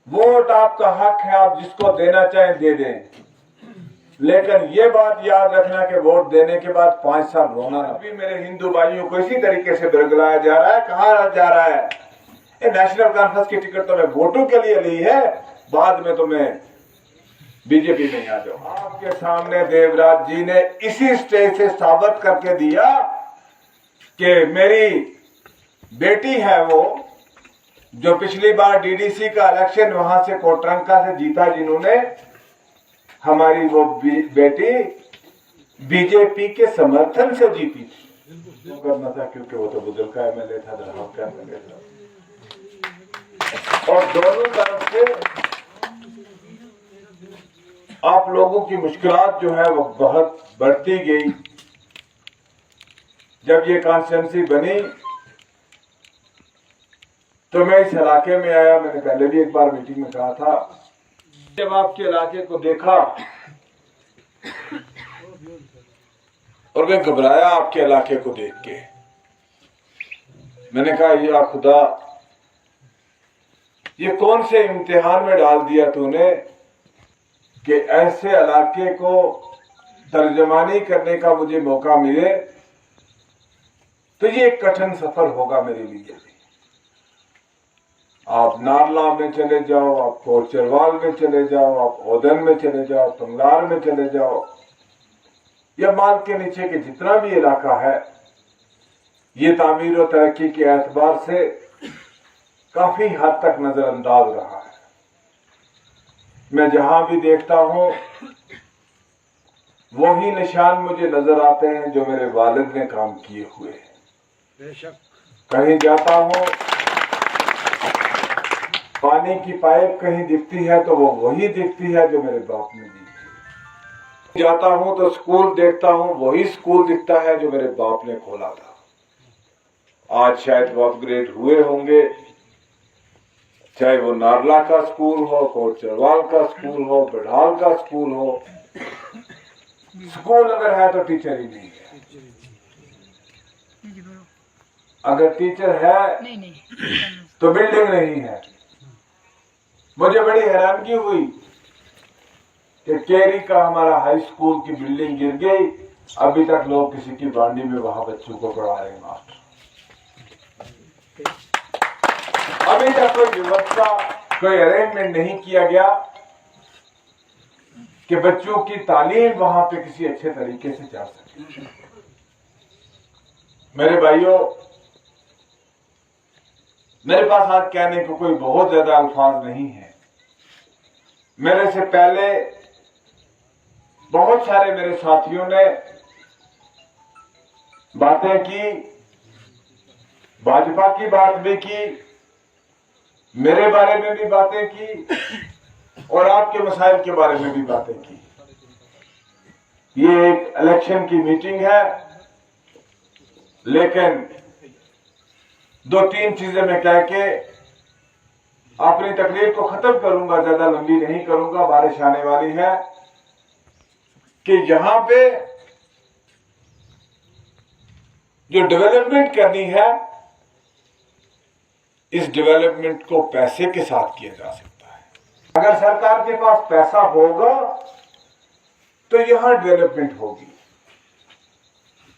Vote आपका हक है, आप जिसको देना चाहें दे दें, लेकिन ये बात याद रखना कि वोट देने के बाद 5 साल रोना ना। अभी मेरे हिंदू भाइयों को इसी तरीके से बरगलाया जा रहा है। कहाँ जा रहा है? ये नेशनल कॉन्फ्रेंस की टिकट तो मैं वोटों के लिए ली है, बाद में तो मैं बीजेपी में आ जाऊं। आपके सामने देवराज जी ने इसी स्टेज से साबित करके दिया कि मेरी बेटी है वो, जो पिछली बार डीडीसी का इलेक्शन वहां से कोटरंका से जीता, जिन्होंने हमारी वो बेटी बीजेपी के समर्थन से जीती थी। करना था क्योंकि वो तो बुजुर्ग का एमएलए था, दरहाव का एमएलए था, और दोनों तरफ से आप लोगों की मुश्किलात जो है वो बहुत बढ़ती गई। जब ये कॉन्स्टिट्यूंसी बनी तो मैं इस इलाके में आया। मैंने पहले भी एक बार मीटिंग में कहा था, जब आपके इलाके को देखा और मैं घबराया आपके इलाके को देख के। मैंने कहा या खुदा, ये कौन से इम्तिहान में डाल दिया तूने कि ऐसे इलाके को तर्जमानी करने का मुझे मौका मिले। तो ये एक कठिन सफर होगा मेरे लिए। आप नारला में चले जाओ, आप कोचरवाल में चले जाओ, आप ओदन में चले जाओ, पंगलार में चले जाओ, या माल के नीचे के जितना भी इलाका है, ये तामीर और तरक्की के एतबार से काफी हद तक नजरअंदाज रहा है। मैं जहां भी देखता हूं वही निशान मुझे नजर आते हैं जो मेरे वालिद ने काम किए हुए हैं। कहीं जाता हूं, पानी की पाइप कहीं दिखती है तो वो वही दिखती है जो मेरे बाप ने दी थी। जाता हूं तो स्कूल देखता हूं, वही स्कूल दिखता है जो मेरे बाप ने खोला था। आज शायद वो अपग्रेड हुए होंगे, चाहे वो नारला का स्कूल हो, कोटचरवाल का स्कूल हो, बिढ़ाल का स्कूल हो। स्कूल अगर है तो टीचर ही नहीं है। अगर टीचर है तो बिल्डिंग नहीं है। मुझे बड़ी हैरानगी हुई कि केरी का हमारा हाई स्कूल की बिल्डिंग गिर गई, अभी तक लोग किसी की बांडी में वहां बच्चों को पढ़ा रहे हैं मास्टर। अभी तक कोई व्यवस्था, कोई अरेंजमेंट नहीं किया गया कि बच्चों की तालीम वहां पे किसी अच्छे तरीके से जा सके। मेरे भाइयों, मेरे पास आज कहने को कोई बहुत ज्यादा अल्फाज नहीं है। मेरे से पहले बहुत सारे मेरे साथियों ने बातें की, भाजपा की बात भी की, मेरे बारे में भी बातें की और आपके मसाइल के बारे में भी बातें की। ये एक इलेक्शन की मीटिंग है, लेकिन 2-3 चीजें मैं कह के अपनी तकरीर को खत्म करूंगा, ज्यादा लंबी नहीं करूंगा, बारिश आने वाली है। कि यहां पे जो डेवलपमेंट करनी है, इस डेवलपमेंट को पैसे के साथ किया जा सकता है। अगर सरकार के पास पैसा होगा तो यहां डेवलपमेंट होगी।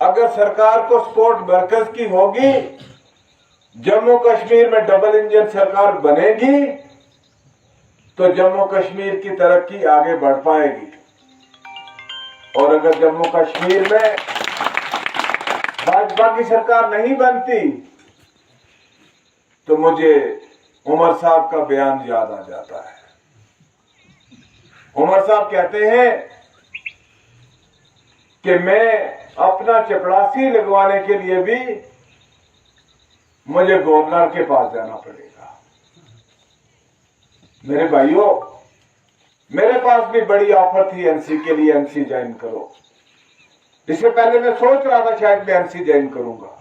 अगर सरकार को सपोर्ट मरकज की होगी, जम्मू कश्मीर में डबल इंजन सरकार बनेगी तो जम्मू कश्मीर की तरक्की आगे बढ़ पाएगी। और अगर जम्मू कश्मीर में भाजपा की सरकार नहीं बनती तो मुझे उमर साहब का बयान याद आ जाता है। उमर साहब कहते हैं कि मैं अपना चपरासी लगवाने के लिए भी मुझे गवर्नर के पास जाना पड़ेगा। मेरे भाइयों, मेरे पास भी बड़ी ऑफर थी एनसी के लिए, एनसी ज्वाइन करो। इससे पहले मैं सोच रहा था शायद मैं एनसी ज्वाइन करूंगा,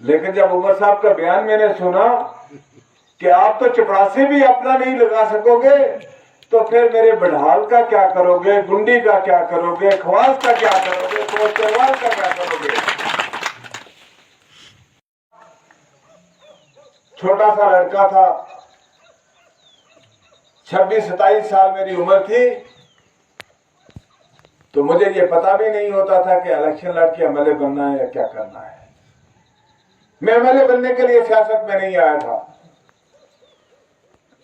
लेकिन जब उमर साहब का बयान मैंने सुना कि आप तो चपरासी भी अपना नहीं लगा सकोगे, तो फिर मेरे बढ़ाल का क्या करोगे, गुंडी का क्या करोगे, खवास का क्या करोगे, कोचरवाल का क्या करोगे। छोटा सा लड़का था, 26-27 साल मेरी उम्र थी, तो मुझे ये पता भी नहीं होता था कि इलेक्शन लड़के एमएलए बनना है या क्या करना है। मैं एमएलए बनने के लिए सियासत में नहीं आया था।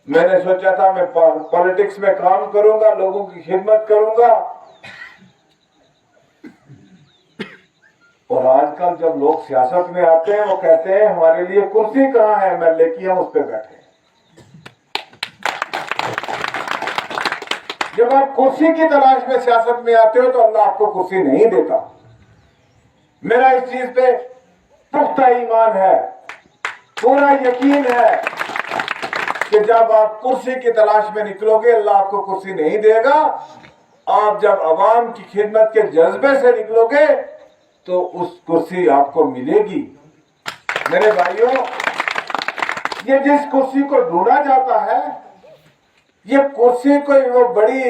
मैंने सोचा था मैं पॉलिटिक्स में काम करूंगा, लोगों की खिदमत करूंगा। और आजकल जब लोग सियासत में आते हैं वो कहते हैं हमारे लिए कुर्सी कहाँ है एमएलए की, हम उस पर बैठे। जब आप कुर्सी की तलाश में सियासत में आते हो तो अल्लाह आपको कुर्सी नहीं देता। मेरा इस चीज पे पुख्ता ईमान है, पूरा यकीन है कि जब आप कुर्सी की तलाश में निकलोगे अल्लाह आपको कुर्सी नहीं देगा। आप जब अवाम की खिदमत के जज्बे से निकलोगे तो उस कुर्सी आपको मिलेगी। मेरे भाइयों, ये जिस कुर्सी को ढूंढा जाता है, ये कुर्सी कोई वो बड़ी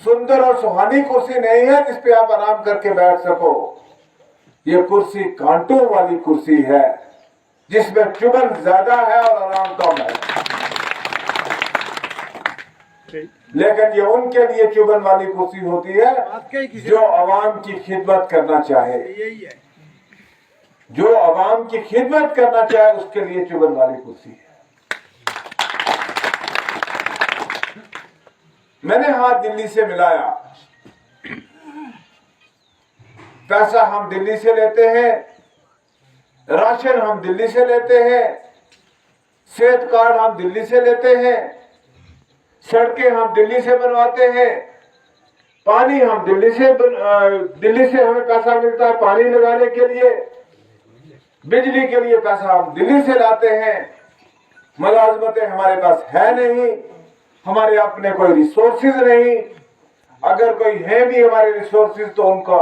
सुंदर और सुहानी कुर्सी नहीं है जिस पे आप आराम करके बैठ सको। ये कुर्सी कांटों वाली कुर्सी है जिसमें चुभन ज्यादा है और आराम कम है। लेकिन ये उनके लिए चुभन वाली कुर्सी होती है जो अवाम की खिदमत करना चाहे। जो अवाम की खिदमत करना चाहे उसके लिए चुभन वाली कुर्सी है। मैंने हाथ दिल्ली से मिलाया। पैसा हम दिल्ली से लेते हैं, राशन हम दिल्ली से लेते हैं, सेहत कार्ड हम दिल्ली से लेते हैं, सड़कें हम दिल्ली से बनवाते हैं, पानी हम दिल्ली से हमें पैसा मिलता है पानी लगाने के लिए, बिजली के लिए पैसा हम दिल्ली से लाते हैं। मुलाजमतें हमारे पास है नहीं, हमारे अपने कोई रिसोर्सेज नहीं। अगर कोई है भी हमारे रिसोर्सेज तो उनका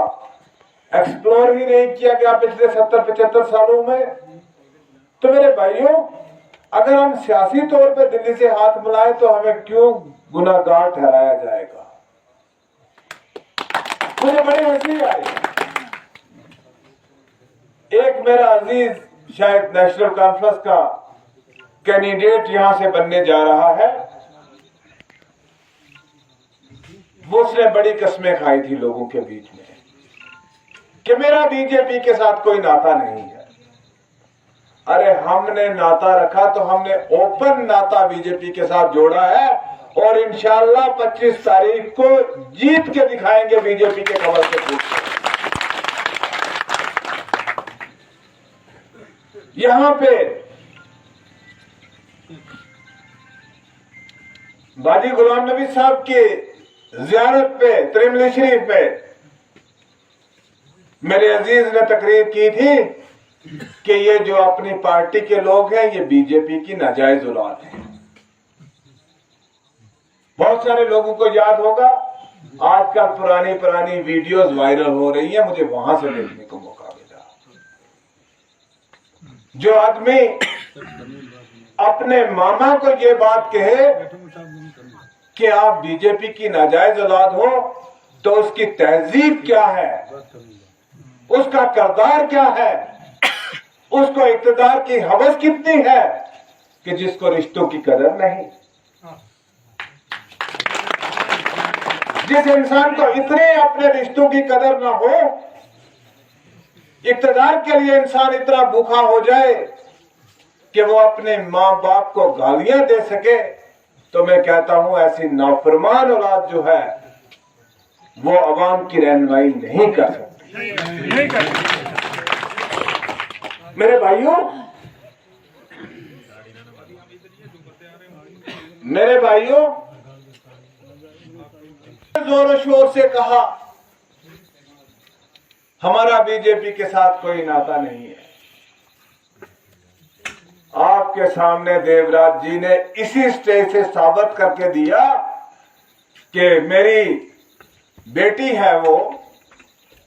एक्सप्लोर ही नहीं किया गया पिछले 70-75 सालों में। तो मेरे भाइयों, अगर हम सियासी तौर पे दिल्ली से हाथ मिलाएं तो हमें क्यों गुनाहगार ठहराया जाएगा। मुझे बड़ी हंसी आई। एक मेरा अजीज शायद नेशनल कॉन्फ्रेंस का कैंडिडेट यहां से बनने जा रहा है, वो उसने बड़ी कस्में खाई थी लोगों के बीच में कि मेरा बीजेपी के साथ कोई नाता नहीं है। अरे हमने नाता रखा तो हमने ओपन नाता बीजेपी के साथ जोड़ा है और इंशाअल्लाह 25 तारीख को जीत के दिखाएंगे बीजेपी के कमर से फूट। यहां पे बाजी गुलाम नबी साहब की जियारत पे त्रिमली शरीफ पे मेरे अजीज ने तकरीर की थी कि ये जो अपनी पार्टी के लोग हैं ये बीजेपी की नाजायज औलाद है। बहुत सारे लोगों को याद होगा, आजकल पुरानी वीडियोस वायरल हो रही हैं, मुझे वहां से देखने को मौका मिला। जो आदमी अपने मामा को ये बात कहे कि आप बीजेपी की नाजायज औलाद हो तो उसकी तहजीब क्या है, उसका किरदार क्या है, उसको इक्तदार की हवस कितनी है कि जिसको रिश्तों की कदर नहीं। जिस इंसान को इतने अपने रिश्तों की कदर ना हो, इक्तदार के लिए इंसान इतना भूखा हो जाए कि वो अपने माँ बाप को गालियां दे सके, तो मैं कहता हूं ऐसी नाफरमान औलाद जो है वो अवाम की रहनुमाई नहीं कर सकती। मेरे भाइयों, जोरों शोर से कहा हमारा बीजेपी के साथ कोई नाता नहीं है। आपके सामने देवराज जी ने इसी स्टेज से साबित करके दिया कि मेरी बेटी है वो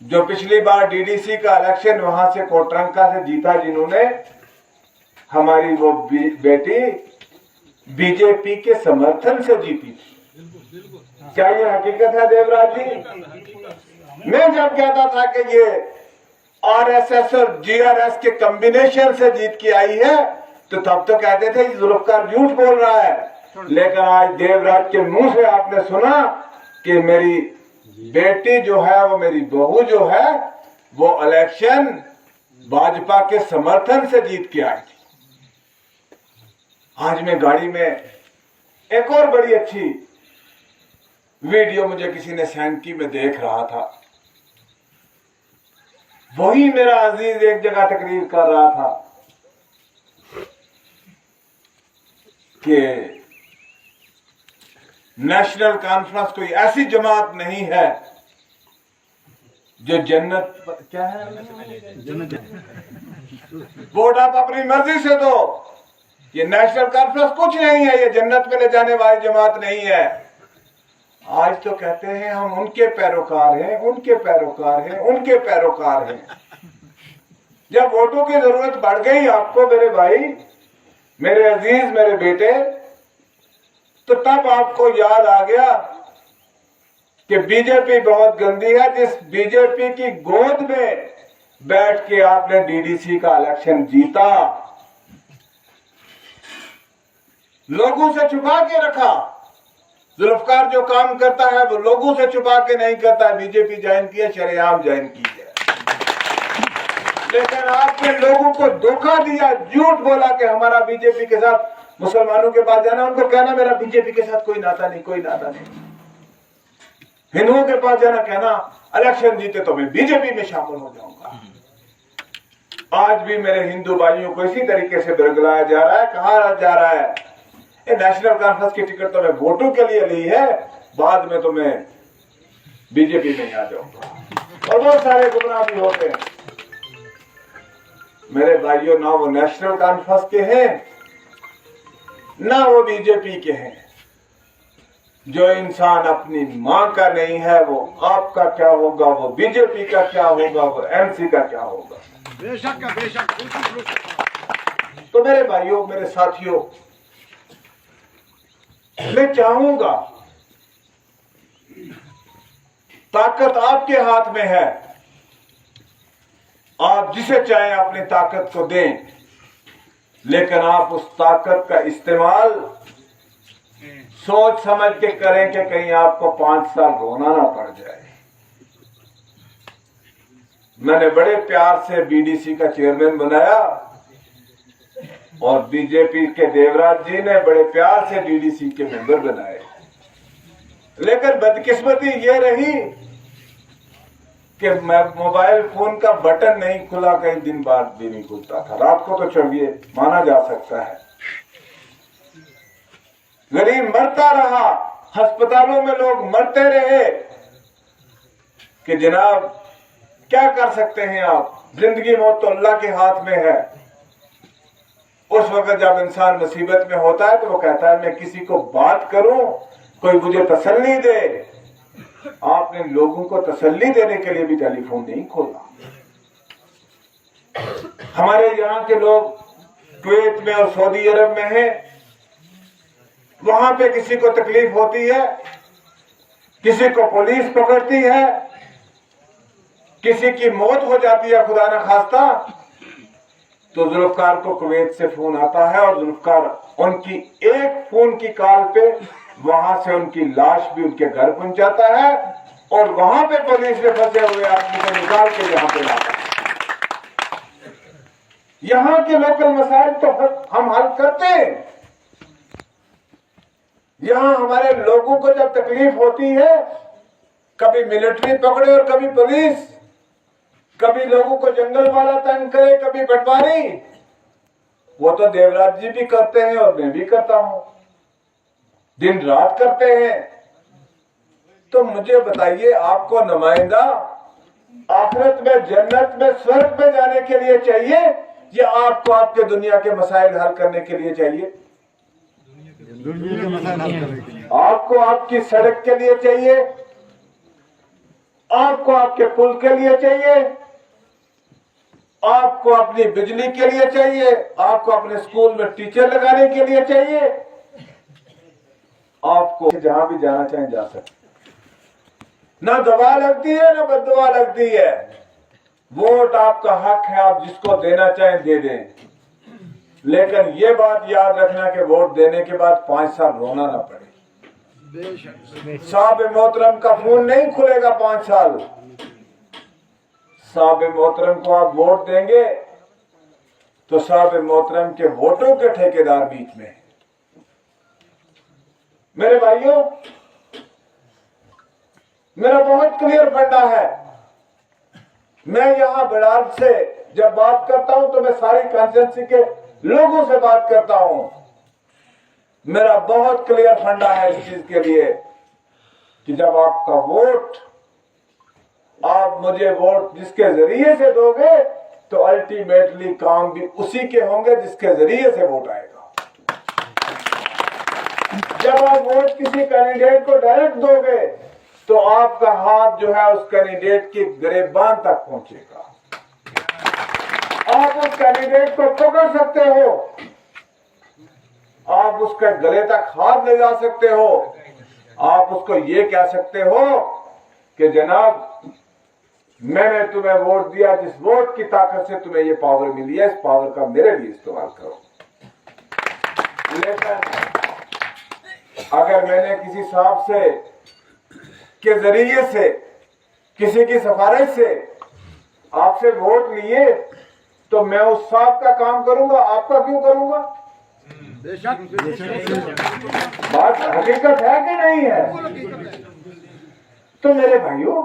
जो पिछली बार डीडीसी का इलेक्शन वहां से कोटरंका से जीता, जिन्होंने हमारी वो बेटी बीजेपी के समर्थन से जीती थी। क्या ये हकीकत है देवराज जी? मैं जब कहता था कि ये आरएसएस और जीआरएस के कॉम्बिनेशन से जीत के आई है, तो तब तो कहते थे जुल्फकार झूठ बोल रहा है, लेकिन आज देवराज के मुंह से आपने सुना कि मेरी बेटी जो है, वो मेरी बहू जो है, वो इलेक्शन भाजपा के समर्थन से जीत के आई थी। आज मैं गाड़ी में एक और बड़ी अच्छी वीडियो मुझे किसी ने सेंड की, मैं देख रहा था। वही मेरा अजीज एक जगह तकरीर कर रहा था कि नेशनल कॉन्फ्रेंस कोई ऐसी जमात नहीं है जो जन्नत, क्या है वोट आप अपनी मर्जी से दो, ये नेशनल कॉन्फ्रेंस कुछ नहीं है, ये जन्नत में ले जाने वाली जमात नहीं है। आज तो कहते हैं हम उनके पैरोकार हैं, उनके पैरोकार हैं, उनके पैरोकार हैं। जब वोटों की जरूरत बढ़ गई आपको मेरे भाई, मेरे अजीज, मेरे बेटे, तो तब आपको याद आ गया कि बीजेपी बहुत गंदी है। जिस बीजेपी की गोद में बैठ के आपने डीडीसी का इलेक्शन जीता, लोगों से छुपा के रखा। जुल्फकार जो काम करता है वो लोगों से छुपा के नहीं करता है, बीजेपी ज्वाइन की है, शरेआम ज्वाइन की है। लेकिन आपने लोगों को धोखा दिया, झूठ बोला कि हमारा बीजेपी के साथ, मुसलमानों के पास जाना, उनको कहना मेरा बीजेपी के साथ कोई नाता नहीं, कोई नाता नहीं। हिंदुओं के पास जाना, कहना इलेक्शन जीते तो मैं बीजेपी में शामिल हो जाऊंगा। आज भी मेरे हिंदू भाइयों को इसी तरीके से बरगलाया जा रहा है, कहा जा रहा है ये नेशनल कॉन्फ्रेंस की टिकट तो मैं वोटों के लिए ली है, बाद में तो मैं बीजेपी में आ जाऊंगा। और बहुत सारे गुमराह भी होते हैं मेरे भाइयों, ना वो नेशनल कॉन्फ्रेंस के हैं ना वो बीजेपी के हैं। जो इंसान अपनी मां का नहीं है, वो आपका क्या होगा, वो बीजेपी का क्या होगा, वो एमसी का क्या होगा। बेशक का बेशक। तो मेरे भाइयों, मेरे साथियों, मैं चाहूंगा, ताकत आपके हाथ में है, आप जिसे चाहें अपनी ताकत को दें, लेकिन आप उस ताकत का इस्तेमाल सोच समझ के करें कि कहीं आपको 5 साल रोना ना पड़ जाए। मैंने बड़े प्यार से बीडीसी का चेयरमैन बनाया और बीजेपी के देवराज जी ने बड़े प्यार से डीडीसी के मेंबर बनाए। लेकिन बदकिस्मती ये रही कि मोबाइल फोन का बटन नहीं खुला, कई दिन बाद भी नहीं खुलता था। रात को तो चलिए माना जा सकता है, गरीब मरता रहा, अस्पतालों में लोग मरते रहे कि जनाब क्या कर सकते हैं आप, जिंदगी मौत तो अल्लाह के हाथ में है। उस वक्त जब इंसान मुसीबत में होता है तो वो कहता है मैं किसी को बात करूं, कोई मुझे तसल्ली दे। आपने लोगों को तसल्ली देने के लिए भी टेलीफोन नहीं खोला। हमारे यहाँ के लोग कुवैत में और सऊदी अरब में हैं, वहां पे किसी को तकलीफ होती है, किसी को पुलिस पकड़ती है, किसी की मौत हो जाती है खुदा न खास्ता, तो जुल्फकार को कुवैत से फोन आता है और जुल्फकार उनकी एक फोन की कॉल पे वहां से उनकी लाश भी उनके घर पहुंचाता है और वहां पे पुलिस में फंसे हुए आदमी को निकाल के यहाँ पे लाता है। यहाँ के लोकल मसाइल तो हम हल करते हैं। यहाँ हमारे लोगों को जब तकलीफ होती है, कभी मिलिट्री पकड़े और कभी पुलिस, कभी लोगों को जंगल वाला तंग करे, कभी पटवारी, वो तो देवराज जी भी करते हैं और मैं भी करता हूं, दिन रात करते हैं। तो मुझे बताइए, आपको नुमाइंदा आखिरत में, जन्नत में, स्वर्ग में जाने के लिए चाहिए या आपको आपके दुनिया के मसाइल हल करने के लिए चाहिए? दुनिया के मसाइल हल करने के लिए। आपको आपकी सड़क के लिए चाहिए, आपको आपके पुल के लिए चाहिए, आपको अपनी बिजली के लिए चाहिए, आपको अपने स्कूल में टीचर लगाने के लिए चाहिए, आपको जहां भी जाना चाहें जा सकते। ना दवा लगती है ना बददुआ लगती है। वोट आपका हक है, आप जिसको देना चाहें दे दें, लेकिन ये बात याद रखना कि वोट देने के बाद 5 साल रोना ना पड़े। साहब मोहतरम का फोन नहीं खुलेगा 5 साल। साहब मोहतरम को आप वोट देंगे तो साहब मोहतरम के वोटों के ठेकेदार बीच में। मेरे भाइयों, मेरा बहुत क्लियर फंडा है। मैं यहां बिलाल से जब बात करता हूं तो मैं सारी कॉन्स्टिट्यूंसी के लोगों से बात करता हूं। मेरा बहुत क्लियर फंडा है इस चीज के लिए कि जब आपका वोट, आप मुझे वोट जिसके जरिए से दोगे तो अल्टीमेटली काम भी उसी के होंगे जिसके जरिए से वोट आएगा। जब आप वोट किसी कैंडिडेट को डायरेक्ट दोगे तो आपका हाथ जो है उस कैंडिडेट की गिरेबान तक पहुंचेगा। आप उस कैंडिडेट को पकड़ सकते हो, आप उसके गले तक हाथ ले जा सकते हो, आप उसको ये कह सकते हो कि जनाब मैंने तुम्हें वोट दिया, जिस वोट की ताकत से तुम्हें ये पावर मिली है, इस पावर का मेरे लिए इस्तेमाल करो। लेकिन अगर मैंने किसी साहब से के जरिए से, किसी की सिफारिश से आपसे वोट लिए तो मैं उस साहब का काम करूंगा, आपका क्यों करूंगा? बात हकीकत है कि नहीं है? तो मेरे भाइयों,